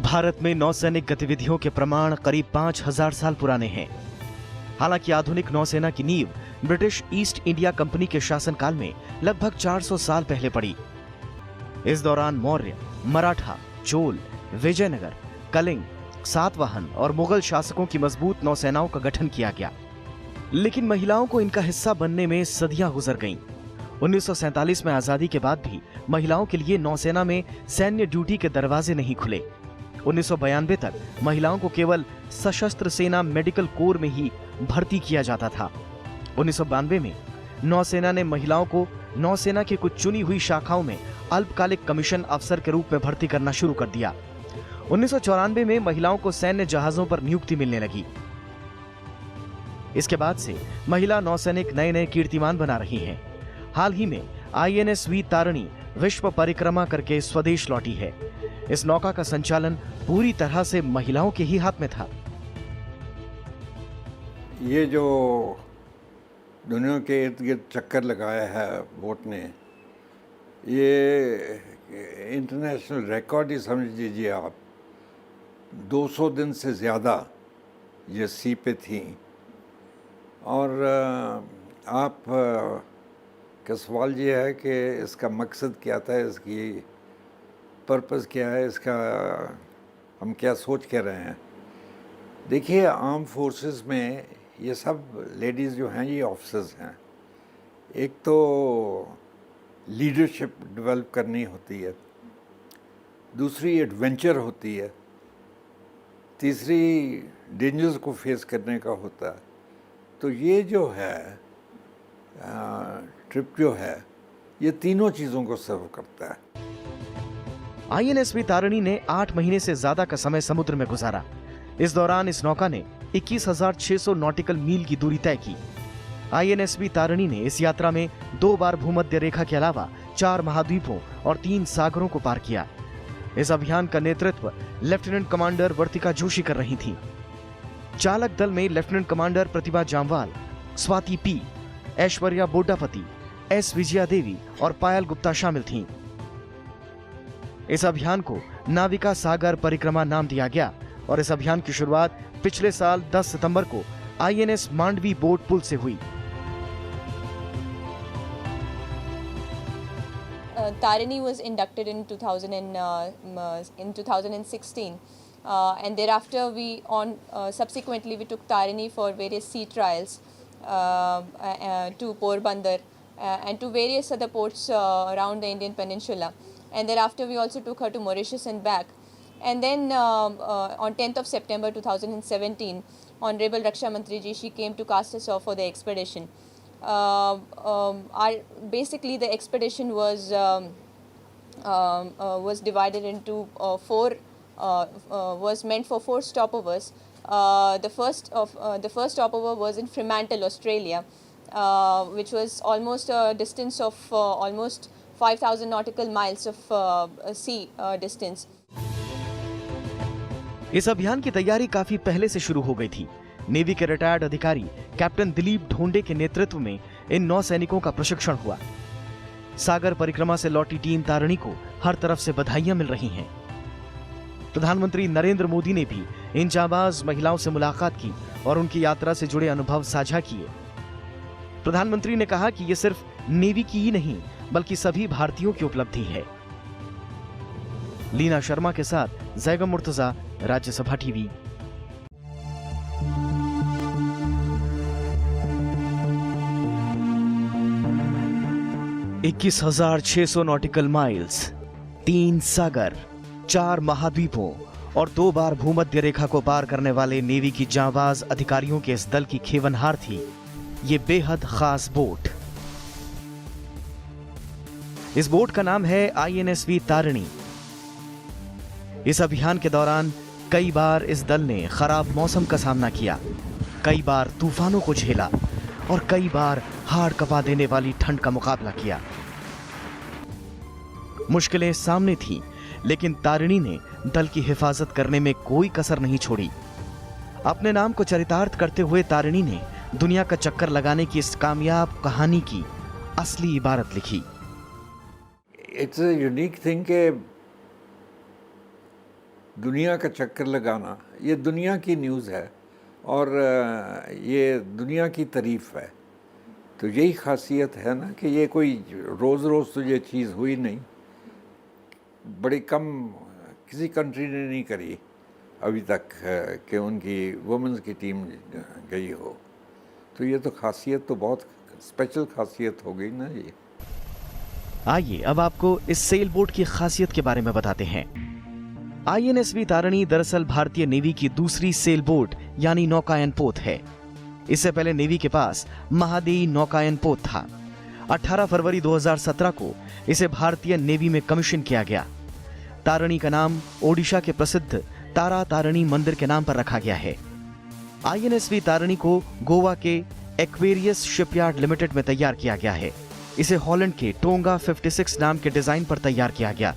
भारत में नौसैनिक गतिविधियों के प्रमाण करीब 5000 साल पुराने हैं। हालांकि आधुनिक नौसेना की नींव ब्रिटिश ईस्ट इंडिया कंपनी के शासनकाल में लगभग 400 साल पहले पड़ी। इस दौरान मौर्य, मराठा, चोल, विजयनगर, कलिंग, सातवाहन और मुगल शासकों की मजबूत नौसेनाओं का गठन किया गया। लेकिन महिलाओं को इनका हिस्सा बनने में सदियां गुजर गईं। 1947 में आजादी के बाद भी महिलाओं के लिए नौसेना में सैन्य ड्यूटी के दरवाजे नहीं खुले। 1992 तक महिलाओं को केवल सशस्त्र सेना मेडिकल कोर में ही भर्ती किया जाता था। 1992 में नौसेना ने महिलाओं को नौसेना की कुछ चुनी हुई शाखाओं में अल्पकालिक कमीशन अफसर के रूप में भर्ती करना शुरू कर दिया। 1994 में महिलाओं को सैन्य जहाजों पर नियुक्ति मिलने लगी। इसके बाद से महिला नौसैनिक नए नए कीर्तिमान बना रही हैं। हाल ही में INS वीर तारिणी विश्व परिक्रमा करके स्वदेश लौटी है। इस नौका का संचालन पूरी तरह से महिलाओं के ही हाथ में था। ये जो दुनिया के इर्द गिर्द चक्कर लगाया है बोट ने, ये इंटरनेशनल रिकॉर्ड ही समझ लीजिए आप। 200 दिन से ज़्यादा ये सी पे थी। और आप का सवाल ये है कि इसका मकसद क्या था, इसकी पर्पस क्या है, इसका हम क्या सोच के रहे हैं। देखिए, आर्म फोर्सेस में ये सब लेडीज़ जो हैं ये ऑफिसर्स हैं। एक तो लीडरशिप डेवलप करनी होती है, दूसरी एडवेंचर होती है, तीसरी डेंजर्स को फेस करने का होता है। तो ये जो है ट्रिप जो है, ये तीनों चीज़ों को सर्व करता है। INS वीर तारिणी ने 8 महीने से ज्यादा का समय समुद्र में गुजारा। इस दौरान इस नौका ने 21,600 नॉटिकल मील की दूरी तय की। INS वीर तारिणी ने इस यात्रा में 2 बार भूमध्य रेखा के अलावा 4 महाद्वीपों और 3 सागरों को पार किया। इस अभियान का नेतृत्व लेफ्टिनेंट कमांडर वर्तिका जोशी कर रही थीं। चालक दल में lieutenant commander Pratibha Jammwal, Swati P, Aishwarya बोड्डापति, S Vijaya देवी और पायल गुप्ता शामिल थीं। इस अभियान को नाविका सागर परिक्रमा नाम दिया गया और इस अभियान की शुरुआत पिछले साल 10 सितंबर को INS मांडवी बोट पुल से हुई। Tarini was inducted in 2016, and thereafter subsequently we took Tarini for various sea trials to Porbandar and to various other ports around the Indian Peninsula. And thereafter we also took her to Mauritius and back. And then on 10th of September 2017, Honorable Raksha Mantri ji, she came to cast us off for the expedition. Basically the expedition was divided into was meant for 4 stopovers. The first stopover was in Fremantle, Australia, which was almost a distance of almost 5,000 nautical miles of sea distance. इस अभियान की तैयारी काफी पहले से शुरू हो गई थी। नेवी के रिटायर्ड अधिकारी कैप्टन दिलीप ढोंडे के नेतृत्व में इन नौसैनिकों का प्रशिक्षण हुआ। सागर परिक्रमा से लौटी टीम तारिणी को हर तरफ से बधाइयां मिल रही हैं। प्रधानमंत्री नरेंद्र मोदी ने भी इन जांबाज महिलाओं से मुलाकात की और उनकी यात्रा से जुड़े अनुभव साझा किए। प्रधानमंत्री ने कहा कि ये सिर्फ नेवी की ही नहीं बल्कि सभी भारतीयों की उपलब्धि है। लीना शर्मा के साथ जैगम मुर्तजा, राज्यसभा टीवी। इक्कीस 21,600 नॉटिकल माइल्स, 3 सागर, 4 महाद्वीपों और 2 बार भूमध्य रेखा को पार करने वाले नेवी की जांबाज अधिकारियों के इस दल की खेवनहार थी ये बेहद खास बोट। इस बोट का नाम है INS वीर तारिणी। इस अभियान के दौरान कई बार इस दल ने खराब मौसम का सामना किया, कई बार तूफानों को झेला और कई बार हाड़ कपा देने वाली ठंड का मुकाबला किया। मुश्किलें सामने थीं, लेकिन तारिणी ने दल की हिफाजत करने में कोई कसर नहीं छोड़ी। अपने नाम को चरितार्थ करते हुए तारिणी ने दुनिया का चक्कर लगाने की इस कामयाब कहानी की असली इबारत लिखी। इट्स अ यूनिक थिंग के दुनिया का चक्कर लगाना, ये दुनिया की न्यूज़ है और ये दुनिया की तारीफ़ है। तो यही खासियत है ना कि ये कोई रोज़ रोज़ तो ये चीज़ हुई नहीं, बड़ी कम किसी कंट्री ने नहीं करी अभी तक कि उनकी वुमेंस की टीम गई हो। तो ये तो खासियत तो बहुत स्पेशल खासियत हो गई ना ये। आइए अब आपको इस सेल बोट की खासियत के बारे में बताते हैं। INSV तारिणी दरअसल भारतीय नेवी की दूसरी सेल बोट यानी नौकायन पोत है। इससे पहले नेवी के पास महादेई नौकायन पोत था। 18 फरवरी 2017 को इसे भारतीय नेवी में कमीशन किया गया। तारिणी का नाम ओडिशा के प्रसिद्ध तारा तारिणी मंदिर के नाम पर रखा गया है। INSV तारिणी को गोवा के एक्वेरियस शिपयार्ड लिमिटेड में तैयार किया गया है। इसे हॉलैंड के टोंगा 56 नाम के डिजाइन पर तैयार किया गया।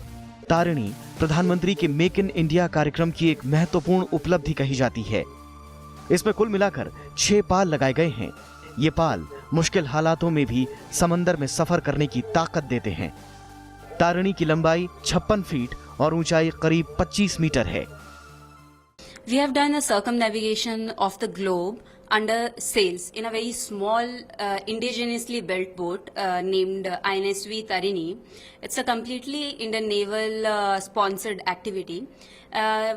तारिणी प्रधानमंत्री के मेक इन इंडिया कार्यक्रम की एक महत्वपूर्ण उपलब्धि कही जाती है। इसमें कुल मिलाकर 6 पाल लगाए गए हैं। ये पाल मुश्किल हालातों में भी समंदर में सफर करने की ताकत देते हैं। तारिणी की लंबाई 56 फीट और ऊंचाई करीब 25 मीटर है। We have done a circumnavigation of the globe under sails in a very small indigenously built boat named INSV Tarini. It's a completely Indian naval sponsored activity.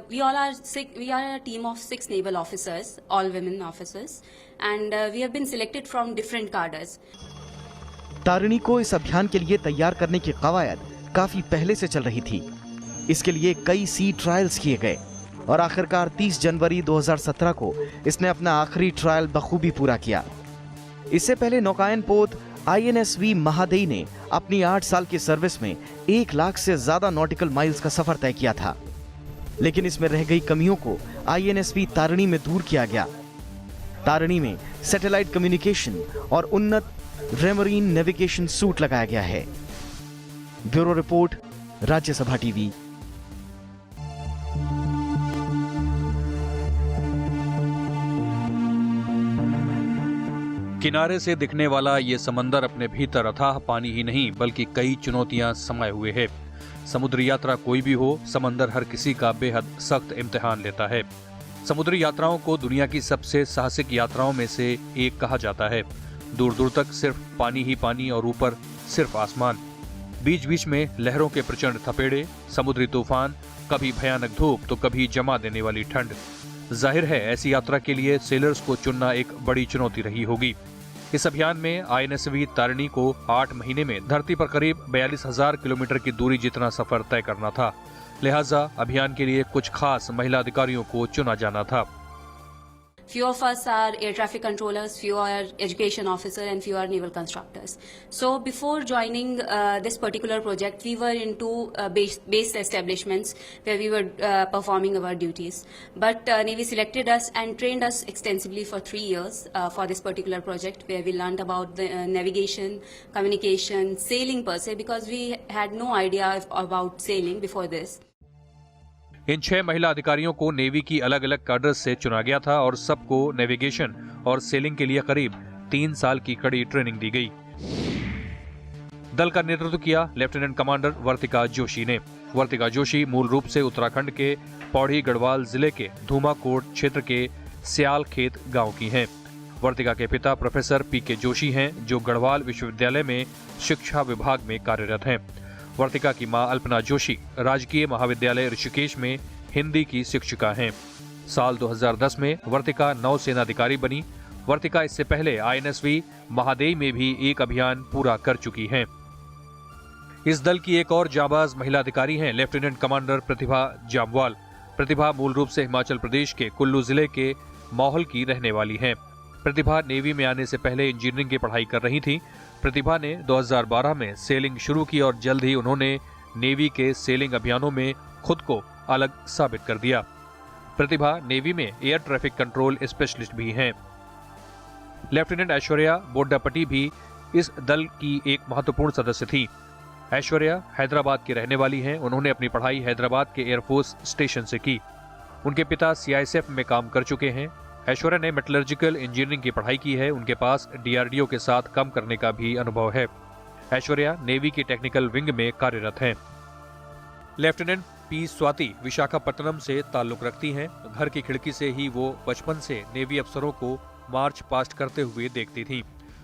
We are a team of 6 naval officers, all women officers, and we have been selected from different cadres. Tarini को इस अभियान के लिए तैयार करने की कवायद काफी पहले से चल रही थी। इसके लिए कई सी ट्रायल्स किए गए और आखिरकार 30 जनवरी 2017 को इसने अपना आखिरी ट्रायल बखूबी पूरा किया। इससे पहले नौकायन पोत INSV महादेई ने अपनी 8 साल की सर्विस में 1 लाख से ज्यादा नॉटिकल माइल्स का सफर तय किया था, लेकिन इसमें रह गई कमियों को INSV तारिणी में दूर किया गया। तारिणी में सैटेलाइट कम्युनिकेशन और उन्नत रेमरीन नेविगेशन सूट लगाया गया है। Bureau report, Rajya Sabha TV. किनारे से दिखने वाला ये समंदर अपने भीतर अथाह पानी ही नहीं बल्कि कई चुनौतियां समाये हुए है। समुद्री यात्रा कोई भी हो, समंदर हर किसी का बेहद सख्त इम्तिहान लेता है। समुद्री यात्राओं को दुनिया की सबसे साहसिक यात्राओं में से एक कहा जाता है। दूर दूर तक सिर्फ पानी ही पानी और ऊपर सिर्फ आसमान। बीच बीच में लहरों के प्रचंड थपेड़े, समुद्री तूफान, कभी भयानक धूप तो कभी जमा देने वाली ठंड। जाहिर है ऐसी यात्रा के लिए सेलर्स को चुनना एक बड़ी चुनौती रही होगी। इस अभियान में INSV तारिणी को 8 महीने में धरती पर करीब 42,000 किलोमीटर की दूरी जितना सफर तय करना था। लिहाजा अभियान के लिए कुछ खास महिला अधिकारियों को चुना जाना था। Few of us are air traffic controllers, few are education officer, and few are naval constructors. So before joining this particular project, we were into base establishments where we were performing our duties. But Navy selected us and trained us extensively for 3 years for this particular project, where we learned about the navigation, communication, sailing per se, because we had no idea about sailing before this. इन 6 महिला अधिकारियों को navy की अलग अलग cadres से चुना गया था और सबको नेविगेशन और सेलिंग के लिए करीब 3 साल की कड़ी ट्रेनिंग दी गई। दल का नेतृत्व किया लेफ्टिनेंट कमांडर वर्तिका जोशी ने। वर्तिका जोशी मूल रूप से उत्तराखंड के पौड़ी गढ़वाल जिले के धूमाकोट क्षेत्र के स्याल खेत गांव की हैं। वर्तिका के पिता प्रोफेसर PK जोशी हैं, जो गढ़वाल विश्वविद्यालय में शिक्षा विभाग में कार्यरत हैं। वर्तिका की मां अल्पना जोशी राजकीय महाविद्यालय ऋषिकेश में हिंदी की शिक्षिका हैं। साल 2010 में वर्तिका नौसेना अधिकारी बनी। वर्तिका इससे पहले INSV महादेई में भी एक अभियान पूरा कर चुकी हैं। इस दल की एक और जाबाज महिला अधिकारी हैं लेफ्टिनेंट कमांडर प्रतिभा जामवाल। प्रतिभा मूल रूप से हिमाचल प्रदेश के कुल्लू जिले के मौहल की रहने वाली हैं। प्रतिभा नेवी में आने से पहले इंजीनियरिंग की पढ़ाई कर रही थी। प्रतिभा ने 2012 में सेलिंग शुरू की और जल्द ही उन्होंने नेवी के सेलिंग अभियानों में खुद को अलग साबित कर दिया। प्रतिभा नेवी में एयर ट्रैफिक कंट्रोल स्पेशलिस्ट भी हैं। लेफ्टिनेंट ऐश्वर्या बोड्डापट्टी भी इस दल की एक महत्वपूर्ण सदस्य थी। ऐश्वर्या हैदराबाद की रहने वाली हैं। उन्होंने अपनी पढ़ाई हैदराबाद के एयरफोर्स स्टेशन से की। उनके पिता CISF में काम कर चुके हैं। ऐश्वर्या ने मेटलर्जिकल इंजीनियरिंग की पढ़ाई की है। उनके पास DRDO के साथ काम करने का भी अनुभव है। ऐश्वर्या नेवी की टेक्निकल विंग में कार्यरत हैं। लेफ्टिनेंट पी स्वाति विशाखापट्टनम से ताल्लुक रखती हैं। घर की खिड़की से ही वो बचपन से नेवी अफसरों को मार्च पास्ट करते हुए देखती थीं।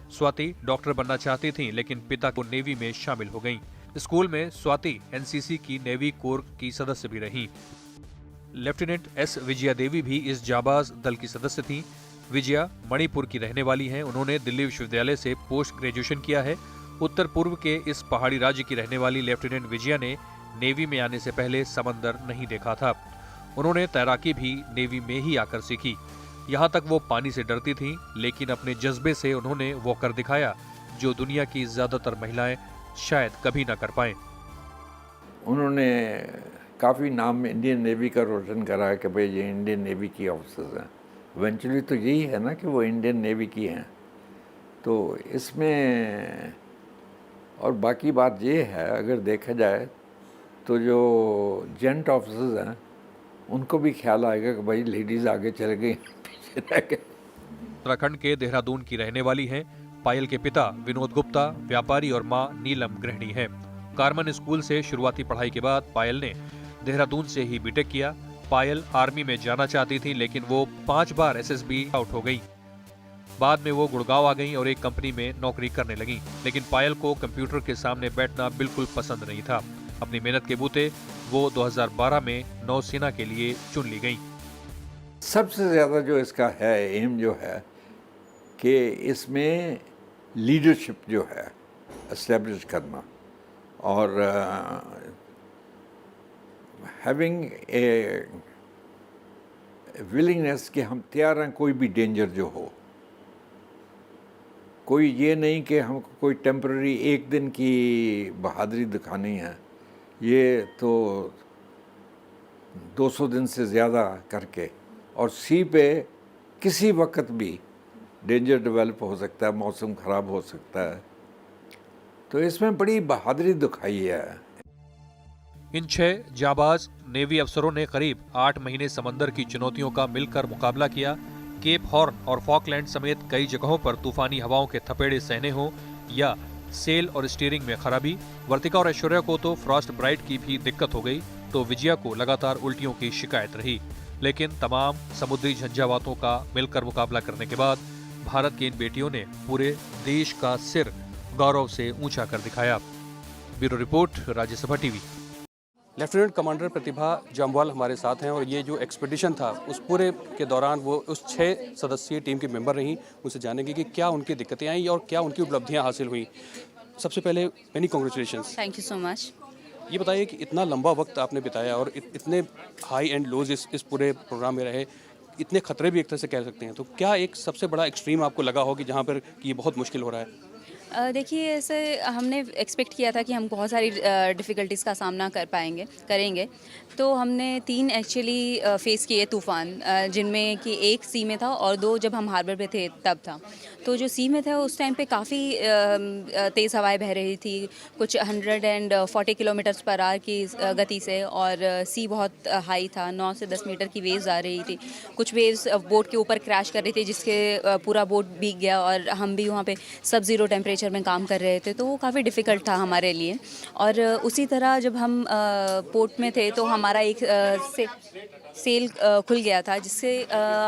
स्वाति डॉक्टर बनना चाहती थीं, लेकिन पिता को नेवी में शामिल हो गईं। स्कूल में स्वाति एनसीसी की नेवी कोर की सदस्य भी रहीं। लेफ्टिनेंट एस विजया देवी भी इस जाबाज दल की सदस्य थीं। विजया मणिपुर की रहने वाली हैं। उन्होंने दिल्ली विश्वविद्यालय से पोस्ट ग्रेजुएशन किया है। उत्तर पूर्व के इस पहाड़ी राज्य की रहने वाली लेफ्टिनेंट विजया ने नेवी में आने से पहले समंदर नहीं देखा था। उन्होंने तैराकी भी नेवी में ही आकर सीखी। यहाँ तक वो पानी से डरती थीं, लेकिन अपने जज्बे से उन्होंने वो कर दिखाया जो दुनिया की ज्यादातर महिलाएं शायद कभी ना कर पाएं। उन्होंने काफ़ी नाम इंडियन नेवी का रोशन करा कि भाई ये इंडियन नेवी की ऑफिसर्स हैं। इवेंचुअली तो यही है ना कि वो इंडियन नेवी की हैं। तो इसमें और बाकी बात ये है, अगर देखा जाए तो जो जेंट ऑफिसर्स हैं उनको भी ख्याल आएगा कि भाई लेडीज़ आगे चले गई, पीछे रह गए। उत्तराखंड के देहरादून की रहने वाली हैं। पायल के पिता विनोद गुप्ता व्यापारी और मां नीलम गृहिणी हैं। कार्मन स्कूल से शुरुआती पढ़ाई के बाद पायल ने देहरादून से ही बीटेक किया। पायल आर्मी में जाना चाहती थी, लेकिन वो 5 बार एसएसबी आउट हो गई। बाद में वो गुड़गांव आ गईं और एक कंपनी में नौकरी करने लगीं। लेकिन पायल को कंप्यूटर के सामने बैठना बिल्कुल पसंद नहीं था। अपनी मेहनत के बूते वो 2012 में नौसेना के लिए चुन ली गईं। सबसे ज़्यादा जो इसका है एम जो है कि इसमें लीडरशिप जो है एस्टेब्लिश करना और हैविंग ए विलिंगनेस कि हम तैयार हैं कोई भी डेंजर जो हो। कोई ये नहीं कि हमको कोई टेम्पररी एक दिन की बहादुरी दिखानी है, ये तो 200 दिन से ज़्यादा करके, और सी पे किसी वक्त भी डेंजर डेवलप हो सकता है, मौसम ख़राब हो सकता है। तो इसमें बड़ी बहादुरी दिखाई है। इन 6 जाबाज नेवी अफसरों ने करीब 8 महीने समंदर की चुनौतियों का मिलकर मुकाबला किया। केप हॉर्न और फॉकलैंड समेत कई जगहों पर तूफानी हवाओं के थपेड़े सहने हों या सेल और स्टीयरिंग में खराबी। वर्तिका और ऐश्वर्या को तो फ्रॉस्ट ब्राइट की भी दिक्कत हो गई, तो विजया को लगातार उल्टियों की शिकायत रही। लेकिन तमाम समुद्री झंझावातों का मिलकर मुकाबला करने के बाद भारत की इन बेटियों ने पूरे देश का सिर गौरव से ऊंचा कर दिखाया। Bureau report, Rajya Sabha TV. Lieutenant commander Pratibha Jamwal हमारे साथ हैं और ये जो एक्सपेडिशन था उस पूरे के दौरान वो उस 6 सदस्यीय टीम की मेंबर रहीं। उनसे जानेंगे कि क्या उनकी दिक्कतें आई और क्या उनकी उपलब्धियां हासिल हुई। सबसे पहले many congratulations. Thank you so much. ये बताइए कि इतना लंबा वक्त आपने बिताया और इतने हाई एंड लोज इस पूरे प्रोग्राम में रहे, इतने खतरे भी एक तरह से कह सकते हैं, तो क्या एक सबसे बड़ा एक्सट्रीम आपको लगा हो कि जहाँ पर कि ये बहुत मुश्किल हो रहा है? देखिए, ऐसे हमने एक्सपेक्ट किया था कि हम बहुत सारी डिफ़िकल्टीज़ का सामना करेंगे। तो हमने 3 एक्चुअली फेस किए तूफ़ान, जिनमें कि एक सी में था और 2 जब हम हार्बर पे थे तब था। तो जो सी में था उस टाइम पे काफ़ी तेज़ हवाएं बह रही थी, कुछ 140 किलोमीटर पर आवर की गति से, और सी बहुत हाई था, 9 से 10 मीटर की वेव्स आ रही थी। कुछ वेव्स बोट के ऊपर क्रैश कर रही थी, जिसके पूरा बोट भीग गया और हम भी वहाँ पे सब ज़ीरो टेम्परेचर में काम कर रहे थे, तो वो काफ़ी डिफ़िकल्ट था हमारे लिए। और उसी तरह जब हम पोर्ट में थे तो हमारा एक सेल खुल गया था, जिससे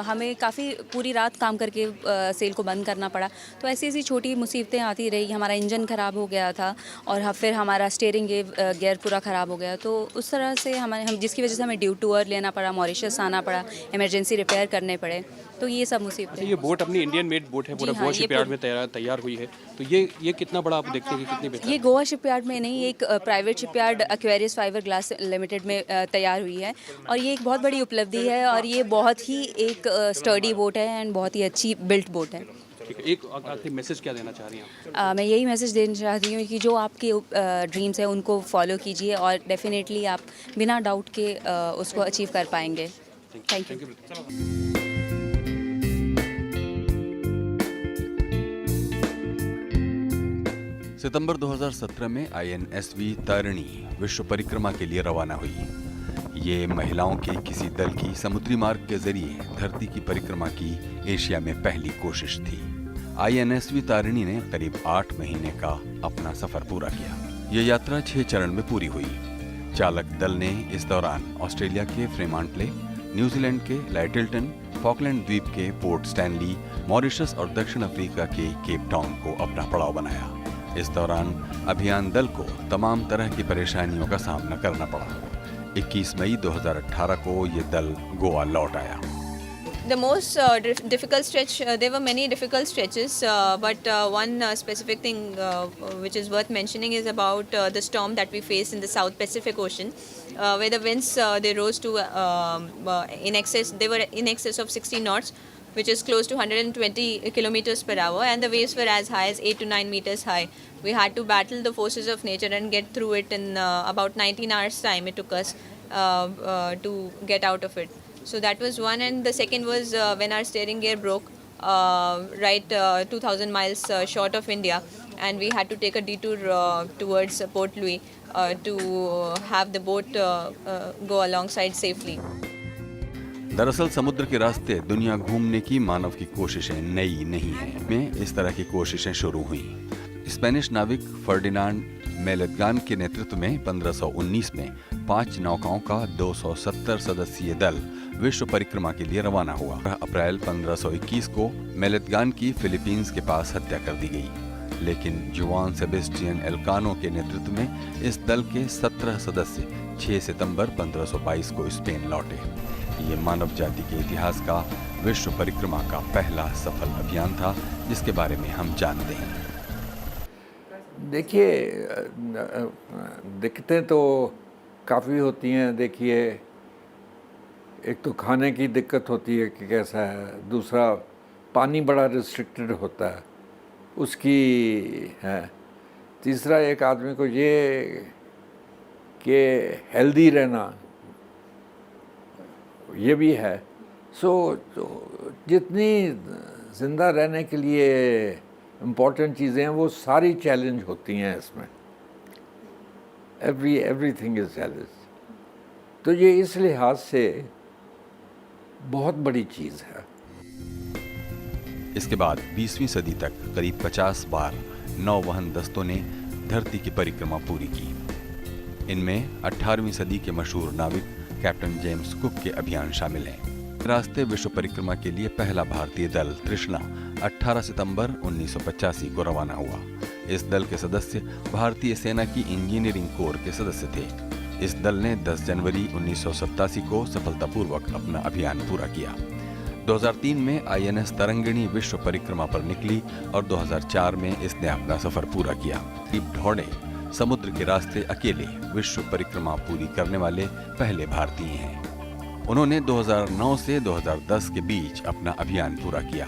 हमें काफ़ी पूरी रात काम करके सेल को बंद करना पड़ा। तो ऐसी ऐसी छोटी मुसीबतें आती रही। हमारा इंजन ख़राब हो गया था और फिर हमारा स्टीयरिंग गियर पूरा ख़राब हो गया। तो उस तरह से हम जिसकी वजह से हमें ड्यू टूर लेना पड़ा, मॉरिशस आना पड़ा, इमरजेंसी रिपेयर करने पड़े। तो ये सब मुसीबतें। ये बोट अपनी इंडियन मेड बोट है, पूरा गोवा शिपयार्ड में तैयार हुई है। तो ये कितना बड़ा आप देखते हैं कि कितनी बेहतर? ये गोवा शिपयार्ड में नहीं, एक private shipyard Aquarius fibre glass limited में तैयार हुई है, और ये एक बहुत बड़ी उपलब्धि है। और ये बहुत ही एक स्टर्डी बोट है एंड बहुत ही अच्छी बिल्ट बोट है। ठीक है, एक आखिरी मैसेज क्या देना चाह रही हैं आप? मैं यही मैसेज देना चाहती हूँ कि जो आपके ड्रीम्स हैं उनको फॉलो कीजिए, और डेफिनेटली आप बिना डाउट के उसको अचीव कर पाएंगे। Thank you. सितंबर 2017 में INSV तारिणी विश्व परिक्रमा के लिए रवाना हुई। ये महिलाओं के किसी दल की समुद्री मार्ग के जरिए धरती की परिक्रमा की एशिया में पहली कोशिश थी। INSV तारिणी ने करीब 8 महीने का अपना सफर पूरा किया। ये यात्रा 6 चरण में पूरी हुई। चालक दल ने इस दौरान ऑस्ट्रेलिया के फ्रीमांटले, न्यूजीलैंड के लाइटिल्टन, फॉकलैंड द्वीप के पोर्ट स्टैनली, मॉरिशस और दक्षिण अफ्रीका के केप टाउन को अपना पड़ाव बनाया। इस दौरान अभियान दल को तमाम तरह की परेशानियों का सामना करना पड़ा। 21 मई 2018 को ये दल गोवा लौट आया। The most difficult stretch, there were many difficult stretches, but one specific thing which is worth mentioning is about the storm that we faced in the South Pacific Ocean, where the winds they rose to they were in excess of 60 knots, which is close to 120 kilometers per hour, and the waves were as high as 8 to 9 meters high. We had to battle the forces of nature and get through it in about 19 hours time. It took us to get out of it. So that was one, and the second was when our steering gear broke right 2,000 miles short of India, and we had to take a detour towards Port Louis to have the boat go alongside safely. दरअसल समुद्र के रास्ते दुनिया घूमने की मानव की कोशिशें नई नहीं हैं। में इस तरह की कोशिशें शुरू हुई। स्पेनिश नाविक फर्डिनांड मेलेगान के नेतृत्व में 1519 में 5 नौकाओं का 270 सदस्यीय दल विश्व परिक्रमा के लिए रवाना हुआ। अप्रैल 1521 को मेलेगान की फिलीपींस के पास हत्या कर दी गई, लेकिन जुआन सेबेस्टियन एल्कानो के नेतृत्व में इस दल के 17 सदस्य 6 सितंबर 1522 को स्पेन लौटे। ये मानव जाति के इतिहास का विश्व परिक्रमा का पहला सफल अभियान था, जिसके बारे में हम जानते हैं। देखिए, दिक्कतें तो काफ़ी होती हैं। देखिए, एक तो खाने की दिक्कत होती है कि कैसा है, दूसरा पानी बड़ा रिस्ट्रिक्टेड होता है उसकी है, तीसरा एक आदमी को ये कि हेल्दी रहना ये भी है। सो जितनी ज़िंदा रहने के लिए इम्पॉर्टेंट चीज़ें हैं वो सारी चैलेंज होती हैं इसमें। Everything is challenge. तो ये इस लिहाज से बहुत बड़ी चीज़ है। इसके बाद 20वीं सदी तक करीब 50 बार नौवहन दस्तों ने धरती की परिक्रमा पूरी की। इनमें 18वीं सदी के मशहूर नाविक कैप्टन जेम्स कुक के अभियान शामिल हैं। रास्ते विश्व परिक्रमा के लिए पहला भारतीय दल तृष्णा 18 सितंबर 1985 को रवाना हुआ। इस दल के सदस्य भारतीय सेना की इंजीनियरिंग कोर के सदस्य थे। इस दल ने 10 जनवरी 1987 को सफलतापूर्वक अपना अभियान पूरा किया। 2003 में INS तरंगिणी विश्व परिक्रमा पर निकली और 2004 में इसने अपना सफर पूरा किया। ढौड़े समुद्र के रास्ते अकेले विश्व परिक्रमा पूरी करने वाले पहले भारतीय हैं। उन्होंने 2009 से 2010 के बीच अपना अभियान पूरा किया।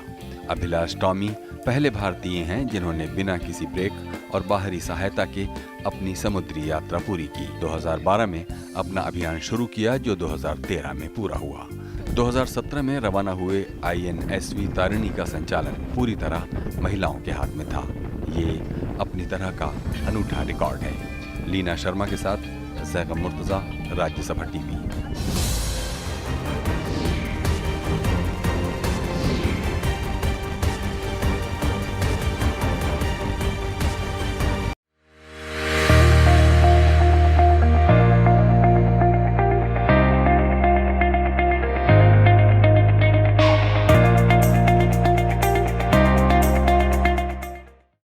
अभिलाष टॉमी पहले भारतीय हैं जिन्होंने बिना किसी ब्रेक और बाहरी सहायता के अपनी समुद्री यात्रा पूरी की। 2012 में अपना अभियान शुरू किया, जो 2013 में पूरा हुआ। 2017 में रवाना हुए INSV तारिणी का संचालन पूरी तरह महिलाओं के हाथ में था। ये अपनी तरह का अनूठा रिकॉर्ड है। लीना शर्मा के साथ ज़ैगम मुर्तज़ा, राज्यसभा TV।